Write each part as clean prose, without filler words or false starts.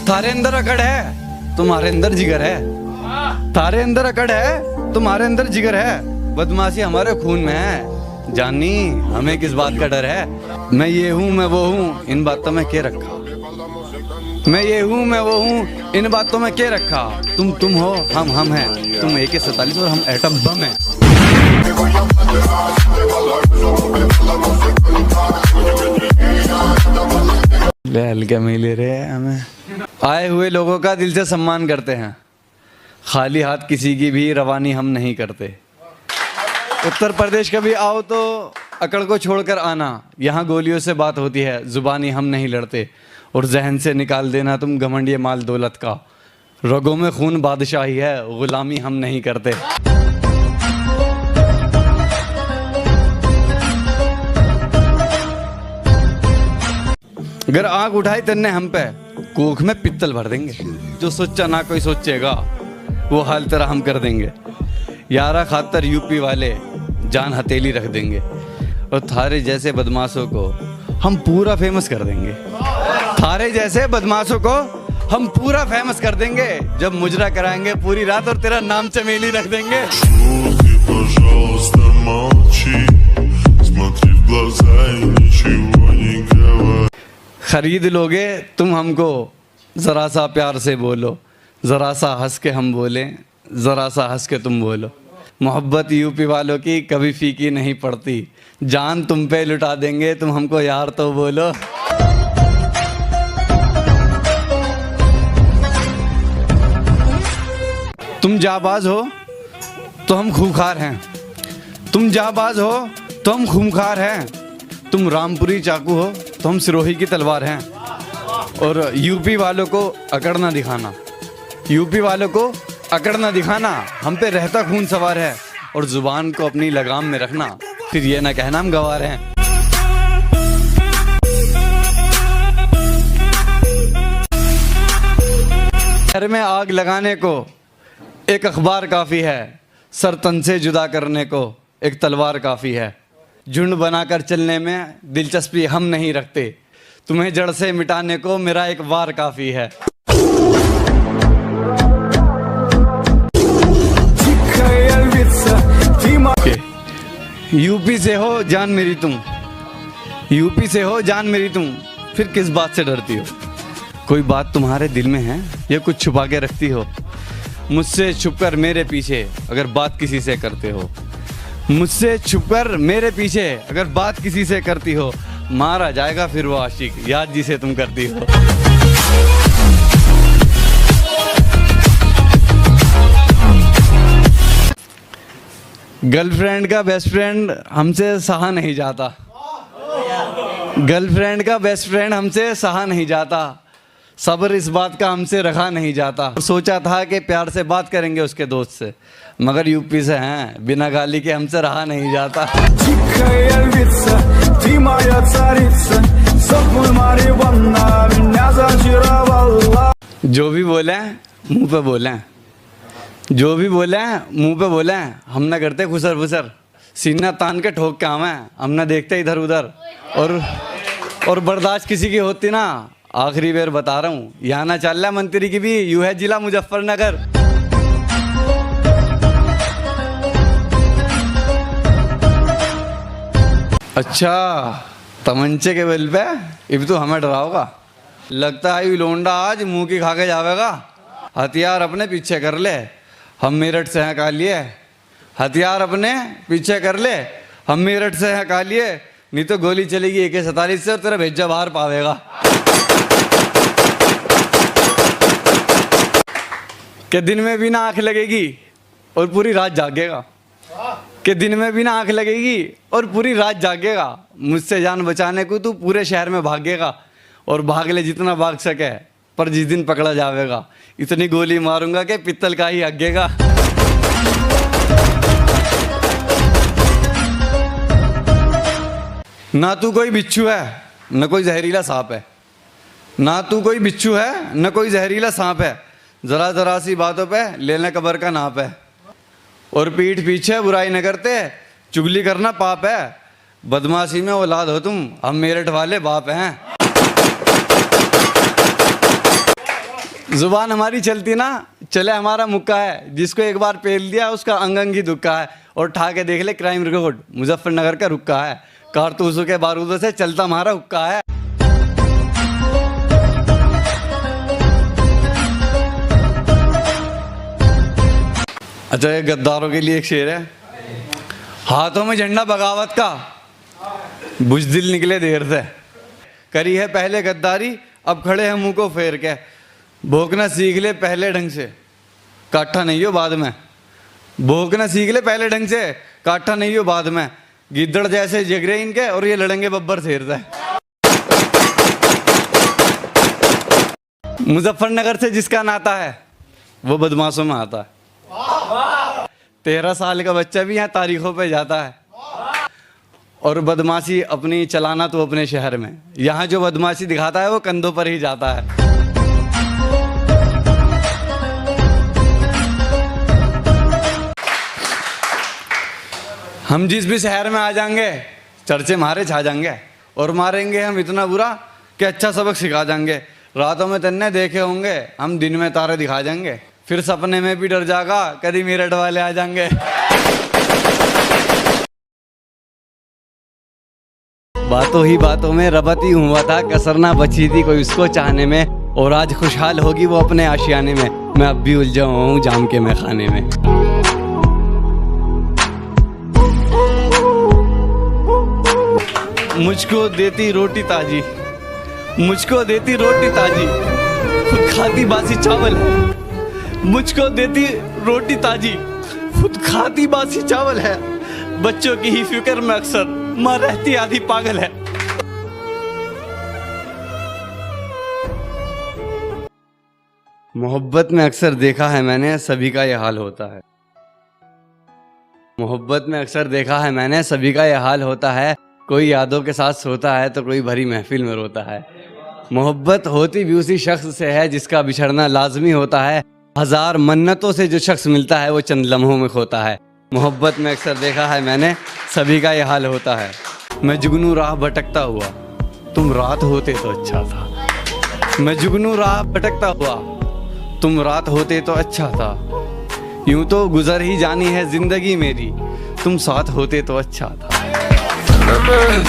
थारे अंदर अकड़ है, तुम्हारे अंदर जिगर है। थारे अंदर अकड़ है, तुम्हारे अंदर जिगर है। बदमाशी हमारे खून में है, जानी हमें किस बात का डर है। मैं ये हूँ मैं वो हूँ, इन बातों में क्या रखा। मैं ये हूँ मैं वो हूँ, इन बातों में क्या रखा। तुम हो हम हैं, तुम AK-47 और हम एटम बम है। ले हल्के में ले रहे हैं हमें। आए हुए लोगों का दिल से सम्मान करते हैं, खाली हाथ किसी की भी रवानी हम नहीं करते। उत्तर प्रदेश कभी आओ तो अकड़ को छोड़कर आना, यहाँ गोलियों से बात होती है, जुबानी हम नहीं लड़ते। और जहन से निकाल देना तुम घमंड ये माल दौलत का, रगों में खून बादशाही है, गुलामी हम नहीं करते। अगर आंख उठाई तन्ने हम पे, कोख में पित्तल भर देंगे। जो सोचा ना कोई सोचेगा, वो हाल तेरा हम कर देंगे। यारा खातर यूपी वाले जान हथेली रख देंगे। और थारे जैसे बदमाशों को हम पूरा फेमस कर देंगे। थारे जैसे बदमाशों को हम पूरा फेमस कर देंगे। जब मुजरा कराएंगे पूरी रात और तेरा नाम चमेली रख देंगे। खरीद लोगे तुम हमको, ज़रा सा प्यार से बोलो, ज़रा सा हंस के हम बोलें, ज़रा सा हंस के तुम बोलो। मोहब्बत यूपी वालों की कभी फीकी नहीं पड़ती, जान तुम पे लुटा देंगे तुम हमको यार तो बोलो। तुम जाबाज हो तो हम खूंखार हैं, तुम जाबाज हो तो हम खूंखार हैं। तुम रामपुरी चाकू हो तो हम सिरोही की तलवार हैं। और यूपी वालों को अकड़ ना दिखाना, यूपी वालों को अकड़ ना दिखाना, हम पे रहता खून सवार है। और जुबान को अपनी लगाम में रखना, फिर ये ना कहना हम गवार हैं। घर में आग लगाने को एक अखबार काफ़ी है, सर तन से जुदा करने को एक तलवार काफ़ी है। झुंड बनाकर चलने में दिलचस्पी हम नहीं रखते, तुम्हें जड़ से मिटाने को मेरा एक वार काफ़ी है। यूपी से हो जान मेरी तुम, यूपी से हो जान मेरी तुम, फिर किस बात से डरती हो। कोई बात तुम्हारे दिल में है या कुछ छुपा के रखती हो। मुझसे छुपकर मेरे पीछे अगर बात किसी से करते हो, मुझसे छुपकर मेरे पीछे अगर बात किसी से करती हो, मारा जाएगा फिर वो आशिक याद जिसे तुम करती हो। गर्लफ्रेंड का बेस्ट फ्रेंड हमसे सहा नहीं जाता, गर्लफ्रेंड का बेस्ट फ्रेंड हमसे सहा नहीं जाता। सब्र इस बात का हमसे रखा नहीं जाता। सोचा था कि प्यार से बात करेंगे उसके दोस्त से, मगर यूपी से हैं, बिना गाली के हमसे रहा नहीं जाता। जो भी बोले मुंह पे बोले, जो भी बोले मुंह पे बोले, हम ना करते खुसर फुसर, सीना तान के ठोक के आवे, हम ना देखते इधर उधर। और बर्दाश्त किसी की होती ना, आखिरी बार बता रहा हूँ, यहाँ ना चल रहा मंत्री की भी, यू है जिला मुजफ्फरनगर। अच्छा तमंचे के बल पे इब तो हमें डराओगा। लगता है लोंडा आज मुंह की खा के जावेगा। हथियार अपने पीछे कर ले, हम मेरठ से हैं कालिए। हथियार अपने पीछे कर ले, हम मेरठ से हैं कालिए। नहीं तो गोली चलेगी AK-47 से और तेरा भेजा बाहर पावेगा। कि दिन में भी ना आंख लगेगी और पूरी रात जागेगा, कि दिन में भी ना आंख लगेगी और पूरी रात जागेगा। मुझसे जान बचाने को तू पूरे शहर में भागेगा, और भाग ले जितना भाग सके, पर जिस दिन पकड़ा जावेगा इतनी गोली मारूंगा कि पित्तल का ही हगेगा। ना तू कोई बिच्छू है न कोई जहरीला सांप है, ना तू कोई बिच्छू है न कोई जहरीला सांप है। जरा जरा सी बातों पे लेने कबर का नाप है, और पीठ पीछे बुराई न करते, चुगली करना पाप है। बदमाशी में औलाद हो तुम, हम मेरठ वाले बाप हैं। जुबान हमारी चलती ना चले हमारा मुक्का है, जिसको एक बार पेल दिया उसका अंग अंग ही दुक्का है। और उठा के देख ले क्राइम रिकॉर्ड, मुजफ्फरनगर का रुक्का है, कारतूसों के बारूदों से चलता हमारा हुक्का है। अच्छा, ये गद्दारों के लिए एक शेर है। हाथों में झंडा बगावत का, बुज़दिल निकले देर से, करी है पहले गद्दारी अब खड़े हैं मुंह को फेर के। भोंकना सीख ले पहले ढंग से, काठा नहीं हो बाद में। भोंकना सीख ले पहले ढंग से, काठा नहीं हो बाद में। गिद्दड़ जैसे जिगरे इनके और ये लड़ेंगे बब्बर शेर से। मुजफ्फरनगर से जिसका नाता है वो बदमाशों में आता है। 13 साल का बच्चा भी यहाँ तारीखों पे जाता है। और बदमाशी अपनी चलाना तो अपने शहर में, यहाँ जो बदमाशी दिखाता है वो कंधों पर ही जाता है। हम जिस भी शहर में आ जाएंगे चर्चे मारे छा जाएंगे, और मारेंगे हम इतना बुरा कि अच्छा सबक सिखा जाएंगे। रातों में तन्ने देखे होंगे हम दिन में तारे दिखा जाएंगे, फिर सपने में भी डर जागा कभी मेरठ वाले आ जाएंगे। बातों ही बातों में रबती हुआ था, कसर ना बची थी कोई उसको चाहने में। और आज खुशहाल होगी वो अपने आशियाने में, मैं अब भी उलझा हुआ हूँ जाम के मैं खाने में। मुझको देती रोटी ताजी, मुझको देती रोटी ताजी, खुद खाती बासी चावल है। मुझको देती रोटी ताजी, खुद खाती बासी चावल है। बच्चों की ही फिक्र में अक्सर माँ रहती आधी पागल है। मोहब्बत में अक्सर देखा है मैंने सभी का यह हाल होता है। मोहब्बत में अक्सर देखा है मैंने सभी का यह हाल होता है। कोई यादों के साथ सोता है तो कोई भरी महफिल में रोता है। मोहब्बत होती भी उसी शख्स से है जिसका बिछड़ना लाजमी होता है। हजार मन्नतों से जो शख्स मिलता है वो चंद लम्हों में खोता है। मोहब्बत में अक्सर देखा है मैंने सभी का ये हाल होता है। मैं जुगनू राह भटकता हुआ तुम रात होते तो अच्छा था। मैं जुगनू राह भटकता हुआ तुम रात होते तो अच्छा था। यूं तो गुजर ही जानी है जिंदगी मेरी, तुम साथ होते तो अच्छा था।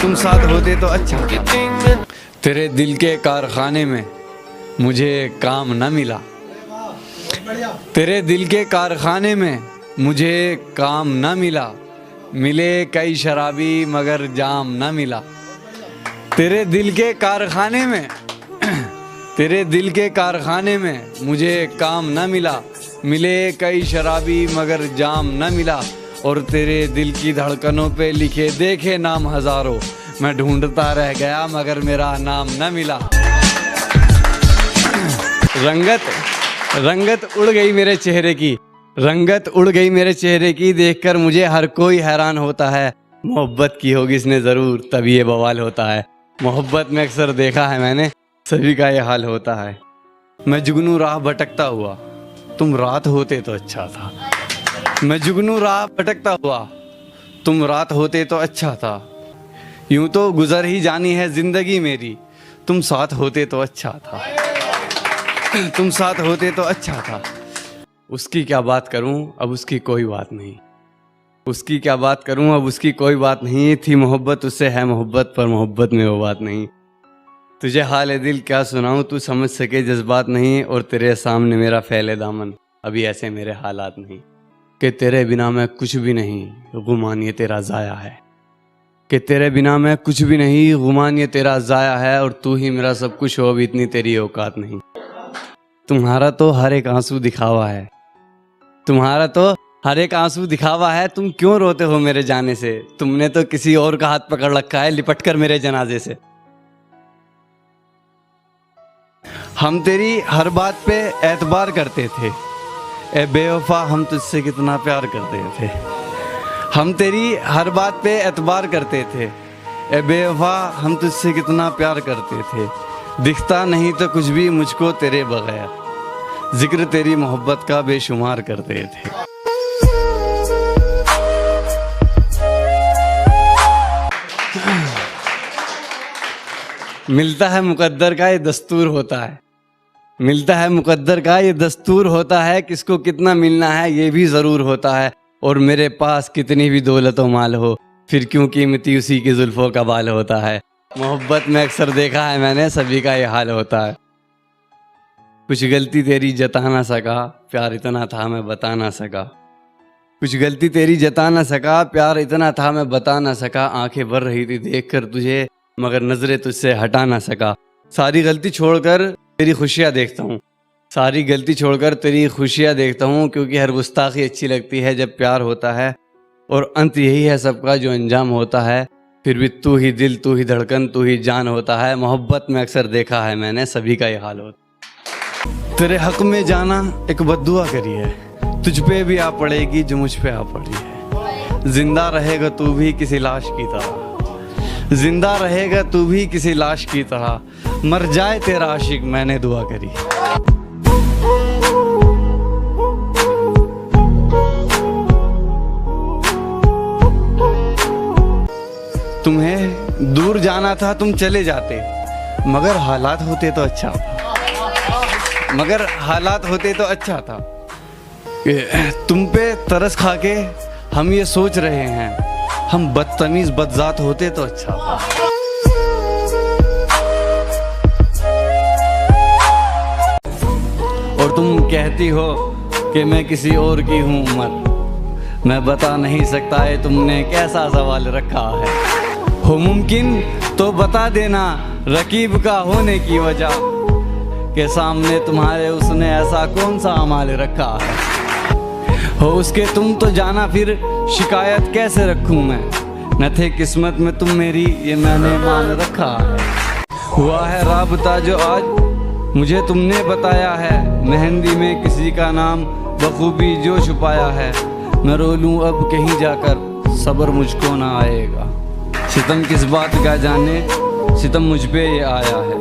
तुम साथ होते तो अच्छा था। तेरे दिल के कारखाने में मुझे काम न मिला। तेरे दिल के कारखाने में मुझे काम न मिला। मिले कई शराबी मगर जाम न मिला। तेरे दिल के कारखाने में तेरे दिल के कारखाने में मुझे काम न मिला। मिले कई शराबी मगर जाम न मिला। और तेरे दिल की धड़कनों पे लिखे देखे नाम हजारों, मैं ढूंढता रह गया मगर मेरा नाम न मिला। रंगत उड़ गई मेरे चेहरे की, रंगत उड़ गई मेरे चेहरे की। देखकर मुझे हर कोई हैरान होता है। मोहब्बत की होगी इसने ज़रूर तभी ये बवाल होता है। मोहब्बत में अक्सर देखा है मैंने सभी का ये हाल होता है। मैं जुगनू राह भटकता हुआ तुम रात होते तो अच्छा था। मैं जुगनू राह भटकता हुआ तुम रात होते तो अच्छा था। यूं तो गुजर ही जानी है जिंदगी मेरी, तुम साथ होते तो अच्छा था। तुम साथ होते तो अच्छा था। उसकी क्या बात करूं अब उसकी कोई बात नहीं। उसकी क्या बात करूं अब उसकी कोई बात नहीं। थी मोहब्बत उससे है मोहब्बत पर मोहब्बत में वो बात नहीं। तुझे हाल दिल क्या सुनाऊं तू समझ सके जज्बात नहीं। और तेरे सामने मेरा फैले दामन अभी ऐसे मेरे हालात नहीं। कि तेरे बिना मैं कुछ भी नहीं, गुमान ये तेरा ज़ाया है। कि तेरे बिना मैं कुछ भी नहीं, गुमान ये तेरा ज़ाया है। और तू ही मेरा सब कुछ हो, अभी इतनी तेरी औकात नहीं। तुम्हारा तो हर एक आंसू दिखावा है, तुम्हारा तो हर एक आंसू दिखावा है। तुम क्यों रोते हो मेरे जाने से, तुमने तो किसी और का हाथ पकड़ रखा है लिपट कर मेरे जनाजे से। हम तेरी हर बात पे एतबार करते थे, ए बेवफा हम तुझसे कितना प्यार करते थे। हम तेरी हर बात पे एतबार करते थे, ए बेवफा हम तुझसे कितना प्यार करते थे। दिखता नहीं तो कुछ भी मुझको तेरे बगैर, जिक्र तेरी मोहब्बत का बेशुमार करते थे। मिलता है मुकद्दर का ये दस्तूर होता है। मिलता है मुकद्दर का ये दस्तूर होता है, किसको कितना मिलना है ये भी ज़रूर होता है। और मेरे पास कितनी भी दौलत व माल हो, फिर क्यों कीमती उसी की जुल्फ़ों का बाल होता है। मोहब्बत में अक्सर देखा है मैंने, सभी का ये हाल होता है। कुछ गलती तेरी जता ना सका, प्यार इतना था मैं बता ना सका। कुछ गलती तेरी जता ना सका, प्यार इतना था मैं बता ना सका। आंखें भर रही थी देख कर तुझे, मगर नजरें तुझसे हटा ना सका। सारी गलती छोड़कर तेरी खुशियाँ देखता हूँ, सारी गलती छोड़कर तेरी खुशियाँ देखता हूँ। क्योंकि हर गुस्ताखी अच्छी लगती है जब प्यार होता है, और अंत यही है सबका जो अंजाम होता है। फिर भी तू ही दिल, तू ही धड़कन, तू ही जान होता है। मोहब्बत में अक्सर देखा है मैंने, सभी का ये हाल होता। तेरे हक में जाना एक बद्दुआ करी है, तुझ पे भी आ पड़ेगी जो मुझ पे आ पड़ी है। जिंदा रहेगा तू भी किसी लाश की तरह, जिंदा रहेगा तू भी किसी लाश की तरह। मर जाए तेरा आशिक मैंने दुआ करी। तुम्हें दूर जाना था तुम चले जाते, मगर हालात होते तो अच्छा था, मगर हालात होते तो अच्छा था। तुम पे तरस खा के हम ये सोच रहे हैं, हम बदतमीज बदजात होते तो अच्छा था। और तुम कहती हो कि मैं किसी और की हूँ उम्र, मैं बता नहीं सकता है तुमने कैसा सवाल रखा है। हो मुमकिन तो बता देना रकीब का होने की वजह, के सामने तुम्हारे उसने ऐसा कौन सा अमाल रखा है। हो उसके तुम तो जाना, फिर शिकायत कैसे रखूं मैं। न थे किस्मत में तुम मेरी, ये मैंने मान रखा है। हुआ है राबता जो आज मुझे तुमने बताया है, मेहंदी में किसी का नाम बखूबी जो छुपाया है। मैं रो लूं अब कहीं जाकर, सब्र मुझको ना आएगा। सितम किस बात का जाने, सितम मुझ पे ये आया है।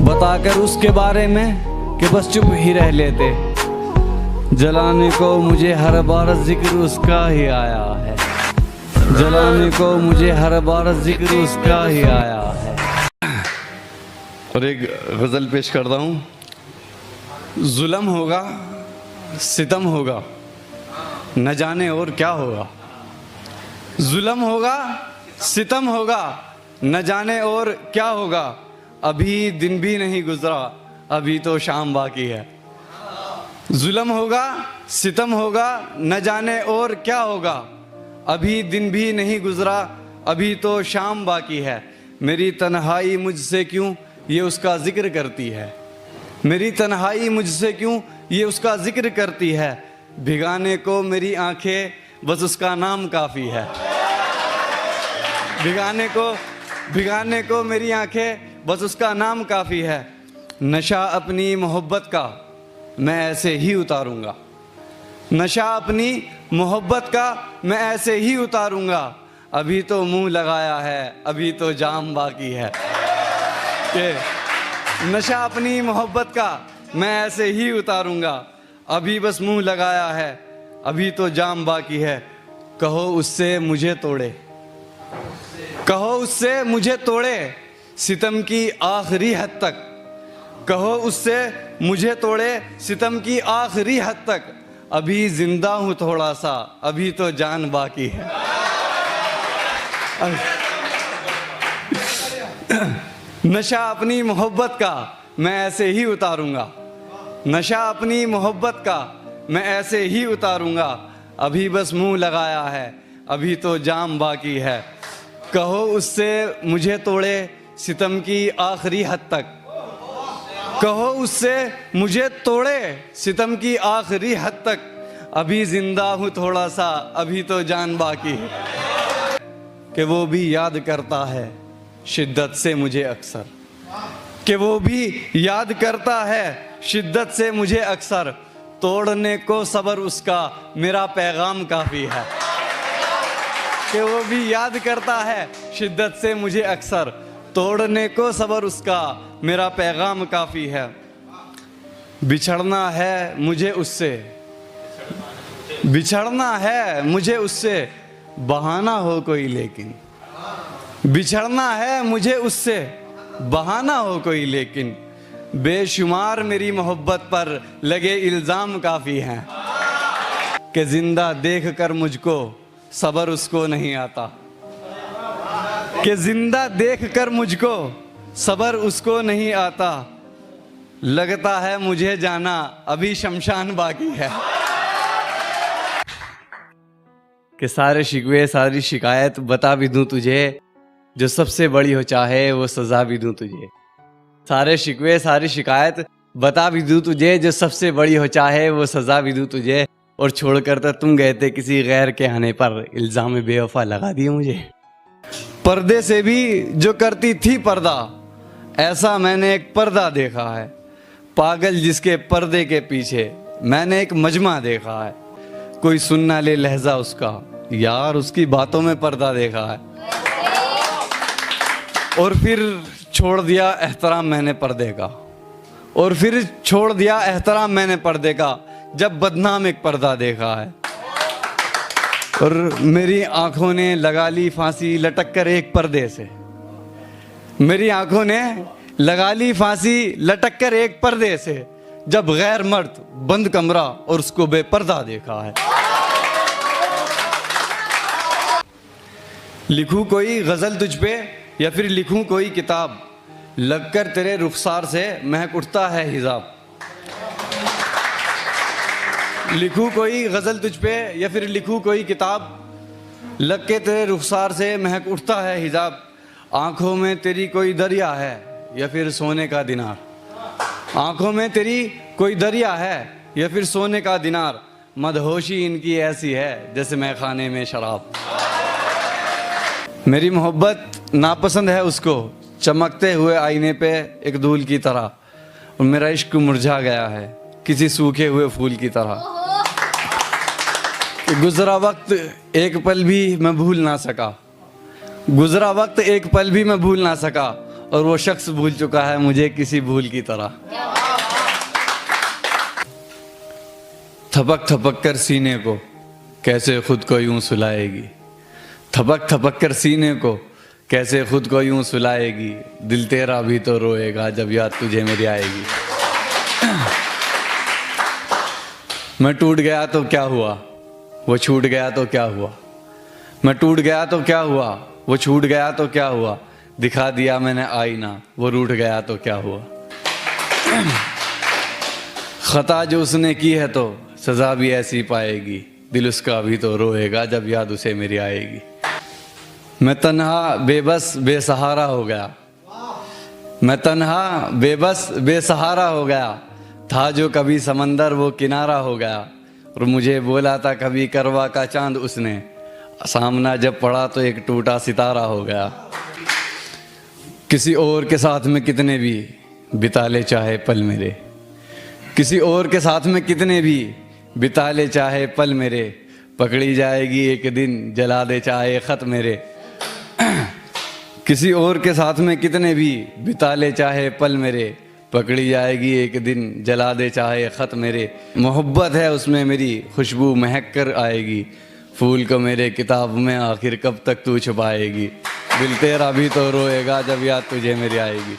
बताकर उसके बारे में कि बस चुप ही रह लेते, जलाने को मुझे हर बार जिक्र उसका ही आया है। जलाने को मुझे हर बार जिक्र उसका ही आया है। और एक गज़ल पेश करता हूँ। जुल्म होगा सितम होगा न जाने और क्या होगा। जुल्म होगा सितम होगा न जाने और क्या होगा। अभी दिन भी नहीं गुजरा, अभी तो शाम बाकी है। जुल्म होगा सितम होगा न जाने और क्या होगा। अभी दिन भी नहीं गुजरा, अभी तो शाम बाकी है। मेरी तन्हाई मुझसे क्यों ये उसका जिक्र करती है, मेरी तन्हाई मुझसे क्यों ये उसका जिक्र करती है। भिगाने को मेरी आंखें बस उसका नाम काफ़ी है। भिगाने को मेरी आंखें बस उसका नाम काफ़ी है। नशा अपनी मोहब्बत का मैं ऐसे ही उतारूंगा, नशा अपनी मोहब्बत का मैं ऐसे ही उतारूंगा। अभी तो मुंह लगाया है, अभी तो जाम बाकी है। कि नशा अपनी मोहब्बत का मैं ऐसे ही उतारूंगा। अभी बस मुंह लगाया है, अभी तो जाम बाकी है। कहो उससे मुझे तोड़े, कहो उससे मुझे तोड़े सितम की आखिरी हद तक। कहो उससे मुझे तोड़े सितम की आखिरी हद तक। अभी जिंदा हूँ थोड़ा सा, अभी तो जान बाकी है। नशा अपनी मोहब्बत का मैं ऐसे ही उतारूंगा, नशा अपनी मोहब्बत का मैं ऐसे ही उतारूंगा। अभी बस मुंह लगाया है, अभी तो जाम बाकी है। कहो उससे मुझे तोड़े सितम की आखिरी हद तक। कहो उससे मुझे तोड़े सितम की आखिरी हद तक। अभी जिंदा हूँ थोड़ा सा, अभी तो जान बाकी है। कि वो भी याद करता है शिद्दत से मुझे अक्सर, कि वो भी याद करता है शिद्दत से मुझे अक्सर। तोड़ने को सब्र उसका मेरा पैगाम काफ़ी है। कि वो भी याद करता है शिद्दत से मुझे अक्सर। तोड़ने को सब्र उसका मेरा पैगाम काफ़ी है। बिछड़ना है मुझे उससे, बिछड़ना है मुझे उससे, बहाना हो कोई लेकिन। बिछड़ना है मुझे उससे, बहाना हो कोई लेकिन। बेशुमार मेरी मोहब्बत पर लगे इल्ज़ाम काफ़ी हैं कि जिंदा देख कर मुझको सब्र उसको नहीं आता, कि जिंदा देख कर मुझको सब्र उसको नहीं आता, लगता है मुझे जाना अभी शमशान बाकी है। कि सारे शिकवे सारी शिकायत बता भी दूं तुझे, जो सबसे बड़ी हो चाहे वो सजा भी दूं तुझे। सारे शिकवे सारी शिकायत बता भी दूं तुझे, जो सबसे बड़ी हो चाहे वो सजा भी दूं तुझे। और छोड़कर तो तुम गए थे किसी गैर के आने पर, इल्ज़ाम बेवफा लगा दिए मुझे। पर्दे से भी जो करती थी पर्दा, ऐसा मैंने एक पर्दा देखा है। पागल जिसके पर्दे के पीछे मैंने एक मजमा देखा है। कोई सुनना ले लहजा उसका, यार उसकी बातों में पर्दा देखा है। और फिर छोड़ दिया एहतराम मैंने पर्दे का, और फिर छोड़ दिया एहतराम मैंने पर्दे का, जब बदनाम एक पर्दा देखा है। और मेरी आंखों ने लगा ली फांसी लटक कर एक पर्दे से, मेरी आंखों ने लगा ली फांसी लटक कर एक पर्दे से, जब गैर मर्द बंद कमरा और उसको बेपर्दा देखा है। लिखूं कोई गजल तुझ पे या फिर लिखूं कोई किताब, लगकर तेरे रुखसार से महक उठता है हिजाब। लिखूं कोई गजल तुझ पे या फिर लिखूं कोई किताब, लग के तेरे रुखसार से महक उठता है हिजाब। आंखों में तेरी कोई दरिया है या फिर सोने का दिनार, आंखों में तेरी कोई दरिया है या फिर सोने का दिनार। मदहोशी इनकी ऐसी है जैसे मैं खाने में शराब। मेरी मोहब्बत नापसंद है उसको, चमकते हुए आईने पे एक धूल की तरह। और मेरा इश्क मुरझा गया है किसी सूखे हुए फूल की तरह। गुजरा वक्त एक पल भी मैं भूल ना सका, गुजरा वक्त एक पल भी मैं भूल ना सका, और वो शख्स भूल चुका है मुझे किसी भूल की तरह। थपक थपक कर सीने को कैसे खुद को यूं सुलाएगी, थपक थपक कर सीने को कैसे खुद को यूं सुलाएगी। दिल तेरा भी तो रोएगा जब याद तुझे मेरी आएगी। मैं टूट गया तो क्या हुआ, वो छूट गया तो क्या हुआ। मैं टूट गया तो क्या हुआ, वो छूट गया तो क्या हुआ। दिखा दिया मैंने आईना, वो रूठ गया तो क्या हुआ। खता जो उसने की है तो सजा भी ऐसी पाएगी। दिल उसका भी तो रोएगा जब याद उसे मेरी आएगी। मैं तन्हा बेबस बेसहारा हो गया, मैं तन्हा बेबस बेसहारा हो गया। था जो कभी समंदर वो किनारा हो गया। और मुझे बोला था कभी करवा का चांद उसने, सामना जब पड़ा तो एक टूटा सितारा हो गया। किसी और के साथ में कितने भी बिता ले चाहे पल मेरे, किसी और के साथ में कितने भी बिता ले चाहे पल मेरे। पकड़ी जाएगी एक दिन जला दे चाहे खत मेरे। किसी और के साथ में कितने भी बिता ले चाहे पल मेरे, पकड़ी जाएगी एक दिन जला दे चाहे खत मेरे। मोहब्बत है उसमें मेरी खुशबू महक कर आएगी। फूल को मेरे किताब में आखिर कब तक तू छुपाएगी। दिल तेरा भी तो रोएगा जब याद तुझे मेरी आएगी।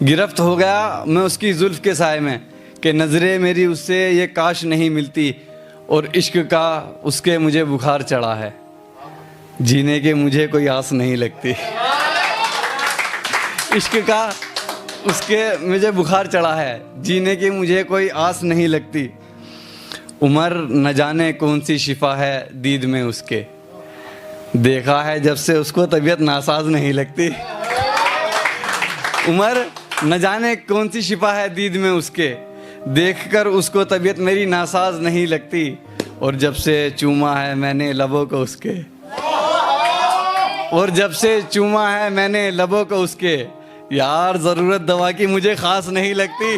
गिरफ्त हो गया मैं उसकी जुल्फ के साए में, कि नज़रें मेरी उससे ये काश नहीं मिलती। और इश्क का उसके मुझे बुखार चढ़ा है, जीने के मुझे कोई आस नहीं लगती। इश्क का उसके मुझे बुखार चढ़ा है, जीने की मुझे कोई आस नहीं लगती। उम्र न जाने कौन सी शिफा है दीद में उसके, देखा है जब से उसको तबीयत नासाज नहीं लगती। उम्र न जाने कौन सी शिफा है दीद में उसके, देखकर उसको तबीयत मेरी नासाज नहीं लगती। और जब से चूमा है मैंने लबों को उसके, और जब से चूमा है मैंने लबों को उसके, यार ज़रूरत दवा की मुझे ख़ास नहीं लगती।